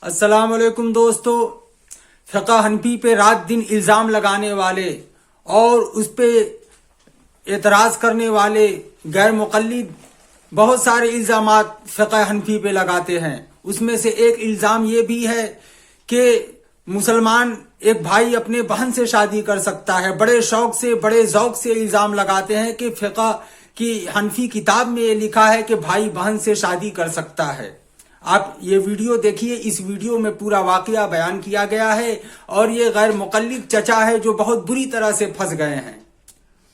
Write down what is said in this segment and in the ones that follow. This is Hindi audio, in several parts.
अस्सलाम वालेकुम दोस्तों। फ़िक़्ह हनफी पे रात दिन इल्ज़ाम लगाने वाले और उस पे एतराज़ करने वाले गैर मुक़ल्लिद बहुत सारे इल्ज़ामात फ़िक़्ह हनफी पे लगाते हैं। उसमें से एक इल्ज़ाम ये भी है कि मुसलमान एक भाई अपने बहन से शादी कर सकता है। बड़े शौक से बड़े ज़ौक़ से इल्ज़ाम लगाते हैं कि फ़िक़्ह की हनफी किताब में ये लिखा है कि भाई बहन से शादी कर सकता है। आप ये वीडियो देखिए, इस वीडियो में पूरा वाकया बयान किया गया है और ये गैर मुक़ल्लिद चचा है जो बहुत बुरी तरह से फंस गए हैं।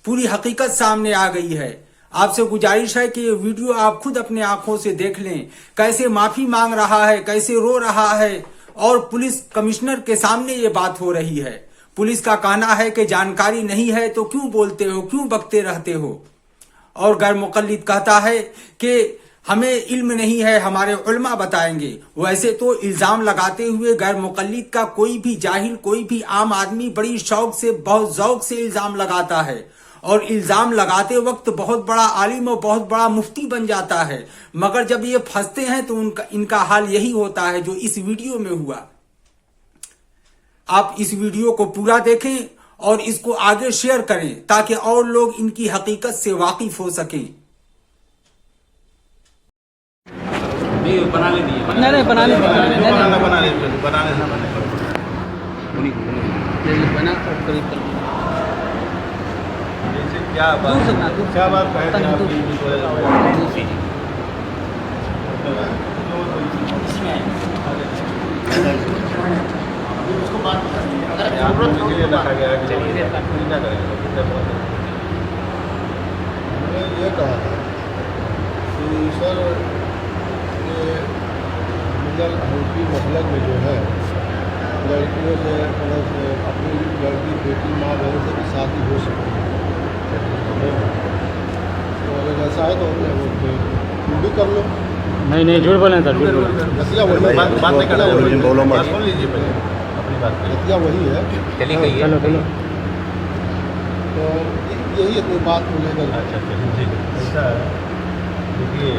पूरी हकीकत सामने आ गई है। आपसे गुजारिश है कि ये वीडियो आप खुद अपने आंखों से देख लें, कैसे माफी मांग रहा है, कैसे रो रहा है और पुलिस कमिश्नर के सामने ये बात हो रही है। पुलिस का कहना है कि जानकारी नहीं है तो क्यों बोलते हो, क्यों बकते रहते हो। और गैर मुक़ल्लिद कहता है कि हमें इल्म नहीं है, हमारे उलमा बताएंगे। वैसे तो इल्ज़ाम लगाते हुए गैर मुक़ल्लिद का कोई भी जाहिल, कोई भी आम आदमी बड़ी शौक से, बहुत ज़ौक़ से इल्ज़ाम लगाता है और इल्ज़ाम लगाते वक्त बहुत बड़ा आलिम और बहुत बड़ा मुफ्ती बन जाता है। मगर जब ये फंसते हैं तो इनका हाल यही होता है जो इस वीडियो में हुआ। आप इस वीडियो को पूरा देखें और इसको आगे शेयर करें ताकि और लोग इनकी हकीकत से वाकिफ हो सकें। नहीं बना ले नहीं बना ले बना ले बना और करीब क्या बात उसको बात रखा गया है कि क्या करेंगे। ये कहा था कि सर हनफी मसलक में जो है लड़कियों से अपनी लड़की बेटी माँ बहन से भी शादी हो सकती है। तो अगर ऐसा है तो तुम भी कर लो। नहीं झूठ बोले सर, झूठ बोले। नतिया वही बात नहीं करना, सुन लीजिए पहले अपनी बात। नतिया वही है। चलिए कहिए। चलो तो यही इतनी बात को लेकर। अच्छा ठीक है। ऐसा देखिए,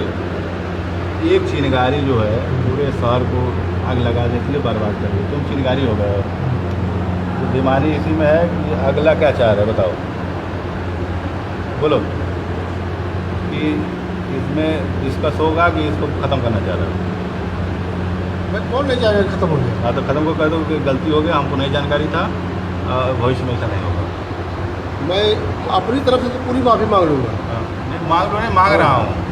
एक चिनगारी जो है पूरे शहर को आग लगाने के लिए बर्बाद कर रही। तुम चिनगारी हो गए। तो बीमारी इसी में है कि अगला क्या चाह रहा है बताओ, बोलो। कि इसमें डिस्कस होगा कि इसको ख़त्म करना चाह रहा है। मैं कौन नहीं चाहेगा खत्म हो गया। हाँ तो ख़त्म को कह दो कि गलती हो गया, हमको नहीं जानकारी था, भविष्य में ऐसा नहीं होगा। मैं अपनी तरफ से तो पूरी माफ़ी मांग लूँगा। नहीं मांग रहा हूँ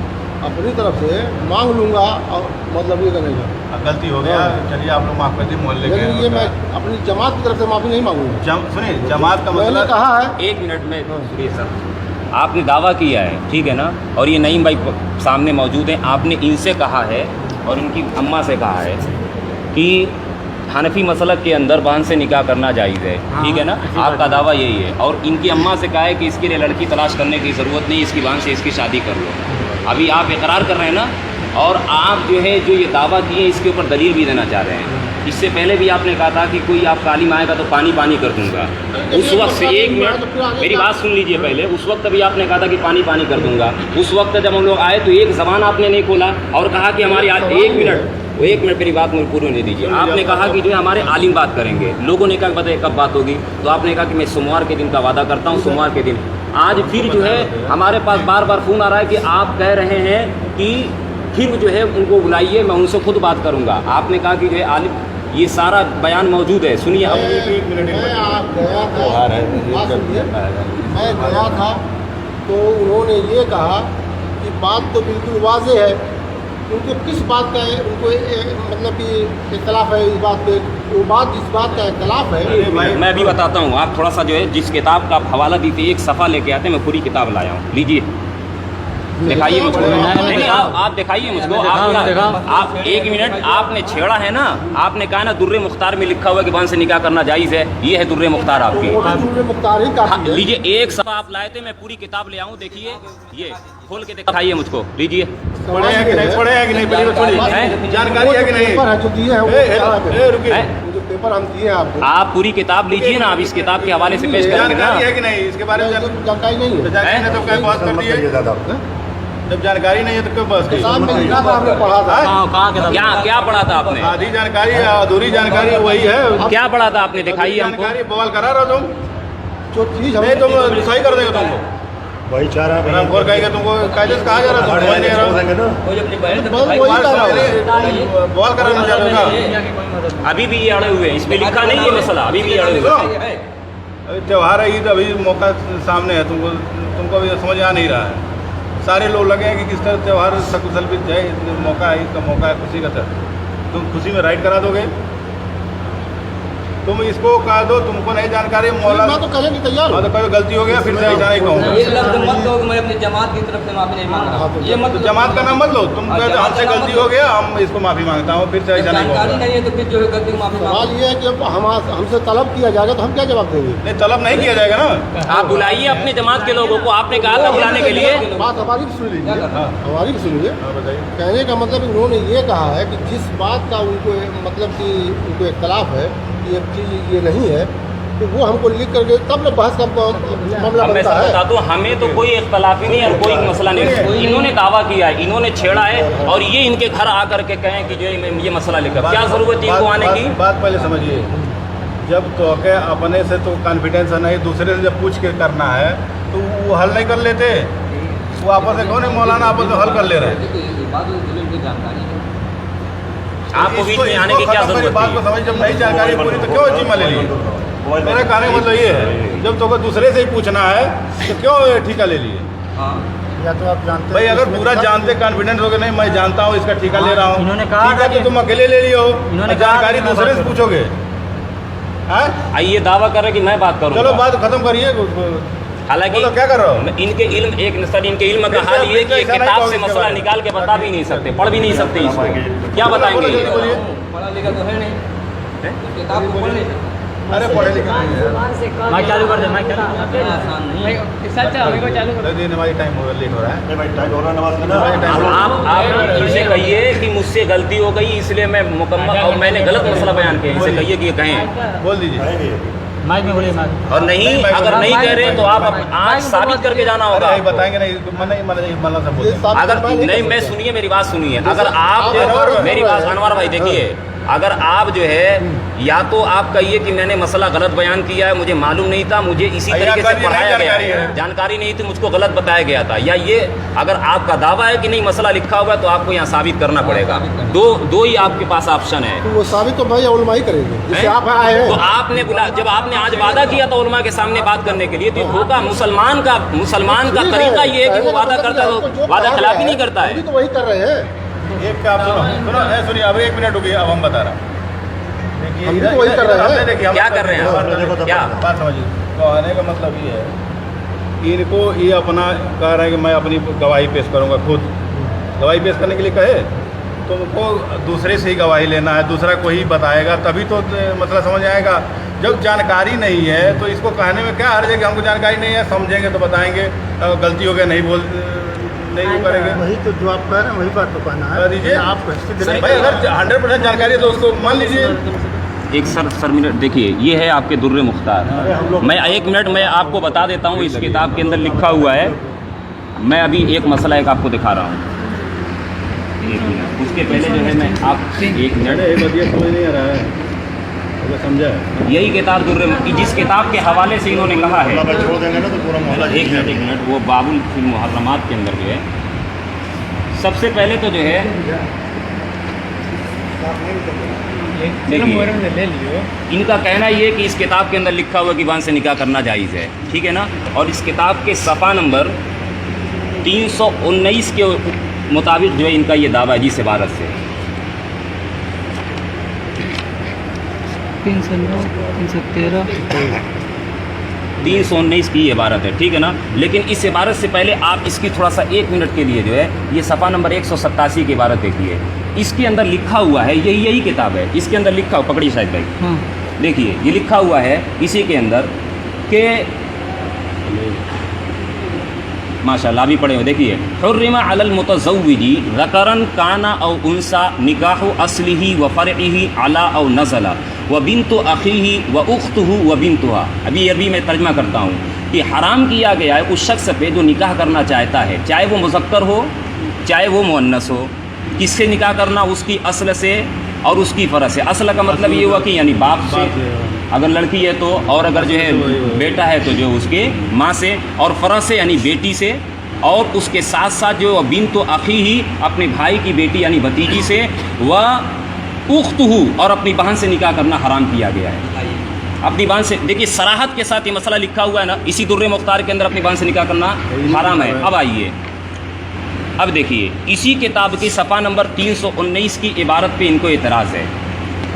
अपनी तरफ से मांग लूँगा और मतलब ये करेगा। गलती हो गया, चलिए आप लोग माफ़ कर दिए मोहल्ले के। लेकिन ये मैं अपनी जमात की तरफ से माफ़ी नहीं मांगूंगा। सुनिए, जमात का मैंने मतलब कहा है। एक मिनट में सुनिए सर, आपने दावा किया है, ठीक है ना, और ये नईम भाई सामने मौजूद हैं। आपने इनसे कहा है और इनकी अम्मा से कहा है कि हनफी मसलक के अंदर बहन से निकाह करना जायज़ है, ठीक है ना। आपका दावा यही है और इनकी अम्मा से कहा है कि इसके लिए लड़की तलाश करने की ज़रूरत नहीं, इसकी बहन से इसकी शादी कर लो। अभी आप इकरार कर रहे हैं ना, और आप जो है जो ये दावा किए इसके ऊपर दलील भी देना चाह रहे हैं। इससे पहले भी आपने कहा था कि कोई आपका आलिम आएगा तो पानी पानी कर दूंगा। उस वक्त से एक मिनट मेरी बात सुन लीजिए पहले। उस वक्त भी आपने कहा था कि पानी पानी कर दूंगा। उस वक्त जब हम लोग आए तो एक ज़बान आपने नहीं खोला और कहा कि हमारी एक मिनट मेरी बात मुझे पूरी होने दीजिए। आपने कहा कि जो है हमारे आलिम बात करेंगे। लोगों ने कहा बताइए कब बात होगी, तो आपने कहा कि मैं सोमवार के दिन का वादा करता हूँ, सोमवार के दिन। आज फिर जो है हमारे पास बार बार फ़ोन आ रहा है कि आप कह रहे हैं कि फिर जो है उनको बुलाइए, मैं उनसे खुद बात करूँगा। आपने कहा कि जो है आलिम, ये सारा बयान मौजूद है, सुनिए आप। मैं गया था तो उन्होंने ये कहा कि बात तो बिल्कुल वाज़ेह है। उनको किस बात का है, उनको मतलब कि इख्तलाफ है इस बात पे। वो बात इस बात का इख्तलाफ है। मैं भी बताता हूँ। आप थोड़ा सा जो है जिस किताब का आप हवाला दी थी, एक सफ़ा लेके आते हैं, मैं पूरी किताब लाया हूँ, लीजिए दिखाइए मुझको। नहीं आप दिखाइए मुझको। आप एक मिनट, आपने छेड़ा है ना, आपने कहा ना दुर्रे मुख्तार में लिखा हुआ है कि बहन से निकाह करना जायज़ है। ये है दुर्रे मुख्तार आपकी। लीजिए एक सफ़ा आप लाए थे, मैं पूरी किताब ले आऊँ। देखिए ये खोल के दिखाइए मुझको, लीजिए। जानकारी है कि नहीं? पेपर हम दिए आपको। आप पूरी किताब लीजिए ना, आप इस किताब के हवाले से पेश करेंगे ना। जानकारी है कि नहीं इसके बारे में? जानकारी नहीं है। तो क्या बात कर दी है? जब जानकारी नहीं है तो क्यों बहस की? किताब में लिखा था, आपने पढ़ा था। क्या क्या पढ़ा था आपने? आधी जानकारी अधूरी जानकारी वही है। क्या पढ़ा था आपने? दिखाइए हमको। जानकारी बवाल करा रहा तुम जो चीज नहीं, तुम सही कर देगा तुमको वही चाह रहा है और कहेगा तुमको कायदे से कहा जा रहा है, तुम समझ नहीं रहा बवाल कराना चाह रहे हो। अभी भी ये अड़े हुए हैं, इसमें लिखा नहीं है मसला, अभी भी अड़े हुए हैं। त्यौहार है ईद, अभी मौका सामने है, तुमको अभी समझ आ नहीं रहा है। सारे लोग लगे हैं कि किस तरह त्यौहार सकुशल बीत जाए, मौका है, ईद का मौका है, खुशी का तरह तुम खुशी में राइड करा दोगे? तुम इसको कह दो तुमको नहीं जानकारी मौला मैं तो कहने की तैयार हूँ। तो कभी गलती हो गया फिर से ऐसा नहीं कहूँगा। ये लफ्ज मत कहो कि मैं अपनी जमात की तरफ से माफी नहीं मांग रहा हूँ। ये मत तो जमात का नाम मत लो, तुम कहते हमसे गलती हो गया, हम इसको माफी मांगता हूँ, फिर से ऐसा नहीं जानकारी कहूँगा। नहीं है तो फिर जो है गलती को माफी सवाल मांगो। ये है कि अब हमसे तलब किया जाएगा तो हम क्या जवाब देंगे? नहीं, तलब नहीं किया जाएगा ना। आप बुलाइए अपने जमात के लोगों को, आपने कहा था बुलाने के लिए। बात हमारी भी सुन लीजिए, हाँ। हमारी भी सुनिए। हाँ, बताइए। कहने का मतलब उन्होंने ये कहा है कि जिस बात का उनको मतलब कि उनको इख्तलाफ है कि ये चीज़ ये नहीं है, तो वो हमको लिख करके तब न बहस का मामला अब मैं बनता सब है। बता दूं, हमें तो कोई इख्तलाफ ही नहीं है और कोई मसला नहीं है। इन्होंने दावा किया है, इन्होंने छेड़ा है और ये इनके घर आकर के कहें कि जो ये मसला लेकर क्या जरूरत है इनको आने की? बात पहले समझिए, जब तो के अपने से तो कॉन्फिडेंस है नहीं, दूसरे से जब पूछ के करना है तो वो हल नहीं कर लेते। वो आपस में कौन है मौलाना आपस में हल कर ले रहे हैं। आपको बीच में आने की क्या जरूरत बात को है? समझ, जब नहीं जानकारी पूरी तो क्यों जिम्मा ले लिए? मेरा कहने का मतलब ये है, जब तो दूसरे से ही पूछना है तो क्यों ठेका ले लिए? या तो आप जानते भाई अगर पूरा जानते कॉन्फिडेंस हो गया नहीं मैं जानता हूँ इसका ठेका ले रहा हूँ, इन्होंने कहा ठीक है था तो तुम अकेले ले लियो, इन्होंने कहा जानकारी था कि दूसरे से बात पूछोगे। हाँ? ये दावा कर रहे कि मैं बात करूँ। चलो बात खत्म करिए। हालांकि बोलो, क्या कर रहे हो? इनके इल्म एक सर इनके इल्म का हाल ये कि ऐसा नहीं किताब कहो से इसके मसला बारे में। निकाल के बता भी नहीं सकते, पढ़ भी नहीं सकते इसको, क्या बताएंगे ये? बोलिए। पढ़ा लिखा तो है नहीं, किताब को पढ़ नहीं सकता। अरे पढ़े लिखे नहीं है। माइक चालू कर दे, माइक चालू इतना आसान नहीं है। सच है, को चालू कर। नहीं, हमारी टाइम हो रहा, लेट हो रहा है। नहीं भाई टाइम हो रहा है, नमाज का ना। आप इनसे कहिए कि मुझसे गलती हो गई इसलिए मैं मुकम्मल और मैंने गलत मसला बयान किया, इनसे कहिए कि ये कहें। बोल दीजिए। कहेंगे माइक में बोलिए, माइक। और नहीं, अगर नहीं कह रहे तो आप आज साबित करके जाना अरे होगा। नहीं बताएंगे नहीं, मना नहीं मना सब बोलते। अगर नहीं, मैं सुनिए मेरी बात सुनिए, अगर आप अनवर मेरी बात अनवर भाई देखिए, अगर आप जो है या तो आप कहिए कि मैंने मसला गलत बयान किया है, मुझे मालूम नहीं था, मुझे इसी या तरीके से जानकारी पढ़ाया गया नहीं है, है। जानकारी नहीं थी, मुझको गलत बताया गया था, या ये अगर आपका दावा है कि नहीं मसला लिखा हुआ है तो आपको यहाँ साबित करना पड़ेगा। दो ही आपके पास ऑप्शन है। तो वो साबित तो भाई उलमा ही करेंगे, जैसे आप आए हैं। तो आपने जब आपने आज वादा किया था उलमा के सामने बात करने के लिए, तो होगा मुसलमान का ठीक तरीका ये है कि वो कहने का वादा मतलब करता आपको जो है, वादा कहा खिलाफी गया नहीं करता हम भी है। तो वही कर रहे हैं। एक का आप सुनो सुनिए, अब 1 मिनट रुकिए, अब हम बता रहा हूँ। देखिए, हम भी तो वही कर रहे हैं। हमने देखिए, हम क्या कर रहे हैं? देखो, क्या? बात समझिए। कहने का मतलब ये है, इनको ये अपना कह रहे हैं कि मैं अपनी गवाही पेश करूंगा, खुद गवाही पेश करने के लिए कहे, तुमको दूसरे से ही गवाही लेना है, दूसरा कोई ही बताएगा तभी तो मसला समझ आएगा। जब जानकारी नहीं है तो इसको कहने में क्या हर्ज है कि हमको जानकारी नहीं है, समझेंगे तो बताएंगे, गलती हो गया नहीं वो करेंगे। वही तो जो आप कह रहे हैं वही बात तो कहना कह दीजिए। है। आप कैसे दिलाएं? भाई अगर 100% जानकारी है तो उसको मान लीजिए। एक सर मिनट देखिए, ये है आपके दुर्रे मुख्तार। मैं 1 मिनट मैं आपको बता देता हूँ, इस किताब के अंदर लिखा हुआ है। मैं अभी एक मसला एक आपको दिखा रहा हूँ, 1 मिनट। उसके पहले जो है मैं आप 1 मिनट, बदिया समझ नहीं आ रहा है, अगर समझा है। यही किताब दुर्रे, जिस किताब के हवाले से इन्होंने कहा है, अगर छोड़ देंगे ना तो पूरा मोहल्ला एक मिनट, वो बाबुल फिल मुहर्रमात के अंदर जो है, सबसे पहले तो जो है देखिए, इनका कहना ये कि इस किताब के अंदर लिखा हुआ कि वान से निकाह करना जायज़ है, ठीक है ना। और इस किताब के सफ़ा नंबर 319 के मुताबिक जो है इनका ये दावा है जिस इबारत से 319 की इबारत है, ठीक है ना। लेकिन इस इबारत से पहले आप इसकी थोड़ा सा 1 मिनट के लिए जो है ये सफ़ा नंबर 187 की इबारत देखिए। इसके अंदर लिखा हुआ है, यही किताब है, इसके अंदर लिखा हुआ, पकड़िए शायद भाई, देखिए ये लिखा हुआ है इसी के अंदर के माशाल्लाह भी पढ़े हो, देखिए, हुर्रिमा अलल मुतज़व्विजी ज़करन काना औ उन्सा निकाहु अस्लिही व फ़रइही अला औ नज़ला व बिन्तु अख़ीही व उख़्तुहु व बिन्तुहा। अभी मैं तर्जमा करता हूँ कि हराम किया गया है उस शख्स पे जो निकाह करना चाहता है, चाहे वो मुज़क्कर हो चाहे वो मुअन्नस हो। किससे निकाह करना? उसकी असल से और उसकी फ़रज़ से। असल का मतलब ये हुआ कि यानी बाप से अगर लड़की है तो, और अगर जो है बेटा है तो जो उसके माँ से, और फ़रज़ से यानी बेटी से, और उसके साथ साथ जो बिन्त अख़ी ही अपने भाई की बेटी यानी भतीजी से, व उख्तहू और अपनी बहन से निकाह करना हराम किया गया है। अपनी बहन से, देखिए सराहत के साथ ये मसला लिखा हुआ है ना, इसी दुर्रे मुख्तार के अंदर अपनी बहन से निकाह करना हराम है। अब आइए, अब देखिए इसी किताब की सफ़ा नंबर 319 की इबारत पे इनको एतराज़ है,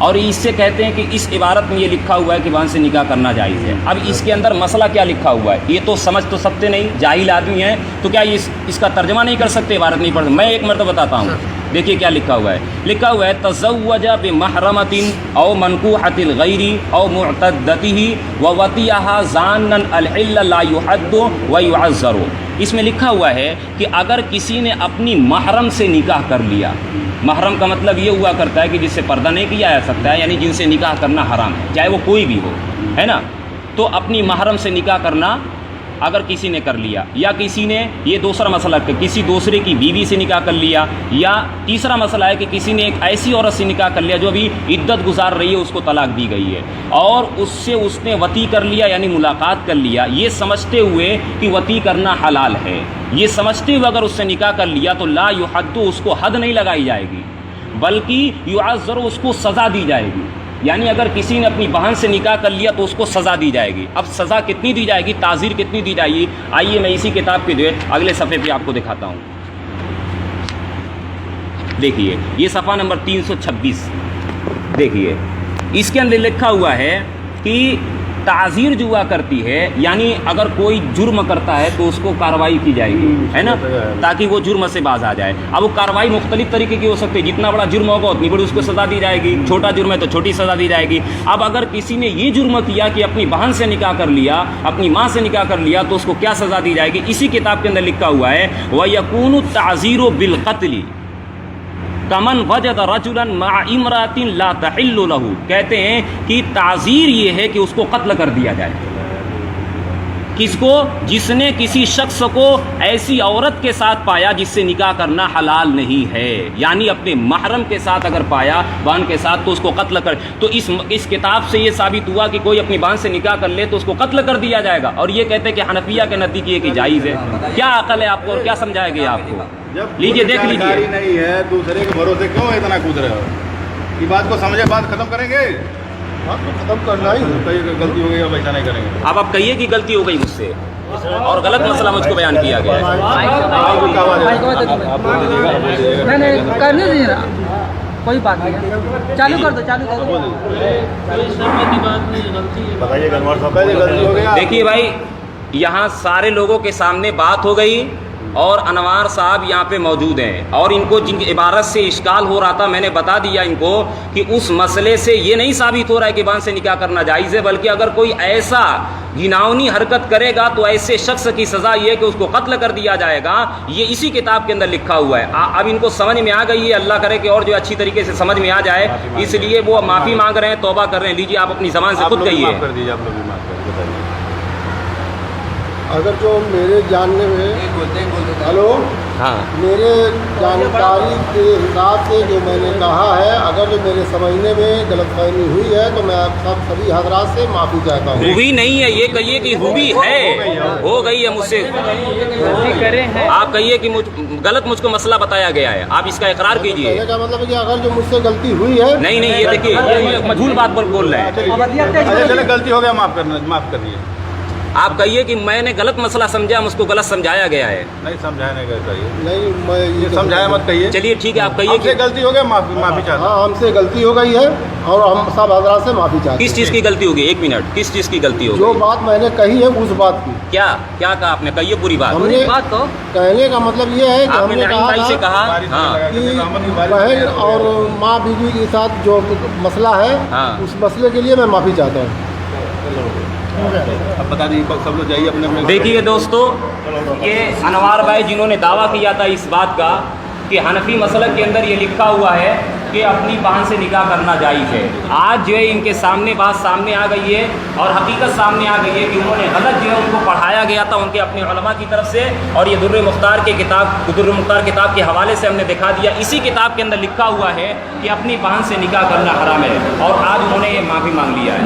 और इससे कहते हैं कि इस इबारत में ये लिखा हुआ है कि बहन से निकाह करना जायज़ है। अब इसके अंदर मसला क्या लिखा हुआ है, ये तो समझ तो सकते नहीं, जाहिल आदमी हैं, तो क्या इसका तर्जमा नहीं कर सकते, इबारत नहीं पढ़। मैं एक मरतबा बताता हूँ, देखिए क्या लिखा हुआ है। लिखा हुआ है तज़व्वजा बिमहरमतिन औ मनकूहतिल गैरी औ मुअतद्दतिही व वतियहा ज़ानन अल-इल्ल ला युहद्दु व युअज़्ज़रु। इसमें लिखा हुआ है कि अगर किसी ने अपनी महरम से निकाह कर लिया, महरम का मतलब ये हुआ करता है कि जिससे पर्दा नहीं किया जा सकता है, यानी जिनसे निकाह करना हराम है, चाहे वो कोई भी हो, है ना। तो अपनी महरम से निकाह करना अगर किसी ने कर लिया, या किसी ने, ये दूसरा मसला है, किसी दूसरे की बीवी से निकाह कर लिया, या तीसरा मसला है कि किसी ने एक ऐसी औरत से निकाह कर लिया जो अभी इद्दत गुजार रही है, उसको तलाक दी गई है, और उससे उसने वती कर लिया यानी मुलाकात कर लिया, ये समझते हुए कि वती करना हलाल है, ये समझते हुए अगर उससे निकाह कर लिया तो ला युहद्दु, उसको हद नहीं लगाई जाएगी, बल्कि युअज़्ज़रु, उसको सज़ा दी जाएगी। यानी अगर किसी ने अपनी बहन से निकाह कर लिया तो उसको सज़ा दी जाएगी। अब सज़ा कितनी दी जाएगी, ताज़ीर कितनी दी जाएगी, आइए मैं इसी किताब के जो है अगले सफ़े पे आपको दिखाता हूँ। देखिए ये सफ़ा नंबर 326, देखिए इसके अंदर लिखा हुआ है कि ताज़ीर जो हुआ करती है, यानी अगर कोई जुर्म करता है तो उसको कार्रवाई की जाएगी, है ना, ताकि वो जुर्म से बाज आ जाए। अब वो कार्रवाई मुख्तलिफ तरीके की हो सकती है, जितना बड़ा जुर्म होगा उतनी बड़ी उसको सज़ा दी जाएगी, छोटा जुर्म है तो छोटी सज़ा दी जाएगी। अब अगर किसी ने ये जुर्म किया कि अपनी बहन से निकाह कर लिया, अपनी माँ से निकाह कर लिया, तो उसको क्या सज़ा दी जाएगी, इसी किताब के अंदर लिखा हुआ है व यकूनु ताज़ीरु बिल क़त्ल कमन वजद रजुलन मा इमरातिन ला तहिल्लु लहू। कहते हैं कि ताज़ीर ये है कि उसको कत्ल कर दिया जाए। किसको? जिसने किसी शख्स को ऐसी औरत के साथ पाया जिससे निकाह करना हलाल नहीं है, यानी अपने महरम के साथ अगर पाया बहन के साथ तो उसको कत्ल कर। तो इस किताब से ये साबित हुआ कि कोई अपनी बहन से निकाह कर ले तो उसको कत्ल कर दिया जाएगा। और ये कहते हैं कि हनफिया के नज़दीक ये कि जायज़ है। क्या अकल है आपको और क्या समझाया गया आपको? लीजिए देख लीजिए। नहीं है दूसरे के भरोसे क्यों इतना कूद रहे हो? ये बात को समझे, बात खत्म करेंगे, बात तो खत्म करना ही। कहीं गलती हो गई अब ऐसा नहीं करेंगे। अब आप कहिए कि गलती हो गई मुझसे और गलत मसला मुझको बयान किया गया है। नहीं करने दीजिए ना, कोई बात नहीं, चालू कर दो, चालू कर दो। बताइए गनवार साहब, पहले गलती हो गया। देखिए भाई, यहाँ सारे लोगों के सामने बात हो गई और अनवार साहब यहाँ पे मौजूद हैं, और इनको जिन इबारत से इश्काल हो रहा था मैंने बता दिया इनको कि उस मसले से ये नहीं साबित हो रहा है कि बहन से निकाह करना जायज़ है, बल्कि अगर कोई ऐसा घिनौनी हरकत करेगा तो ऐसे शख्स की सज़ा ये है कि उसको कत्ल कर दिया जाएगा। ये इसी किताब के अंदर लिखा हुआ है। अब इनको समझ में आ गई है, अल्लाह करे कि और जो अच्छी तरीके से समझ में आ जाए, इसलिए वो माफ़ी मांग रहे हैं, तौबा कर रहे हैं। लीजिए आप अपनी ज़बान से खुद कहिए। कर दीजिए, आप लोग भी माफ कर बताइए। अगर जो मेरे जानने में, हेलो, हाँ, मेरे जानकारी के हिसाब से जो मैंने कहा है, अगर जो मेरे समझने में गलतफहमी हुई है तो मैं आप सब सभी हजरात से माफ़ी चाहता हूँ। हुई नहीं है, ये कहिए कि हुई है, हो गई है मुझसे। आप कहिए कि मुझको मसला बताया गया है, आप इसका इकरार कीजिए। कहने का मतलब है कि अगर जो मुझसे गलती हुई है, नहीं नहीं, ये देखिए ये मजबूर बात पर बोल रहे हैं। अच्छा चले, गलती हो गया, माफ कर दिए। आप कहिए कि मैंने गलत मसला समझा, मुझको गलत समझाया गया है। नहीं समझाने का चाहिए, नहीं मैं ये समझाया मत कहिए। चलिए ठीक है, आप कहिए हमसे कि गलती हो गया, माफी चाहता हूं। हाँ, हमसे गलती हो गई है और हम सब हजरात से माफ़ी चाहते हैं। किस चीज़ की गलती होगी? एक मिनट, किस चीज़ की गलती जो होगी? बात मैंने कही है उस बात की। क्या क्या कहा आपने? कहिए पूरी बात। हमने बात तो कहने का मतलब ये है कि आपने हमने नईम भाई से कहा कहा, हाँ, कि बहन और माँ बीवी के साथ जो मसला है, हाँ। उस मसले के लिए मैं माफ़ी चाहता हूँ। अब बता दीजिए, सब लोग जाइए अपने अपने। देखिए दोस्तों, ये अनवार भाई जिन्होंने दावा किया था इस बात का कि हनफी मसलक के अंदर ये लिखा हुआ है कि अपनी बहन से निकाह करना जायज़ है। आज जो है इनके सामने बात सामने आ गई है और हकीकत सामने आ गई है कि उन्होंने गलत जो है उनको पढ़ाया गया था उनके अपने उलमा की तरफ से, और ये दुर्र मुख्तार किताब के हवाले से हमने दिखा दिया। इसी किताब के अंदर लिखा हुआ है कि अपनी बहन से निकाह करना हराम है, और आज उन्होंने ये माफ़ी मांग लिया है।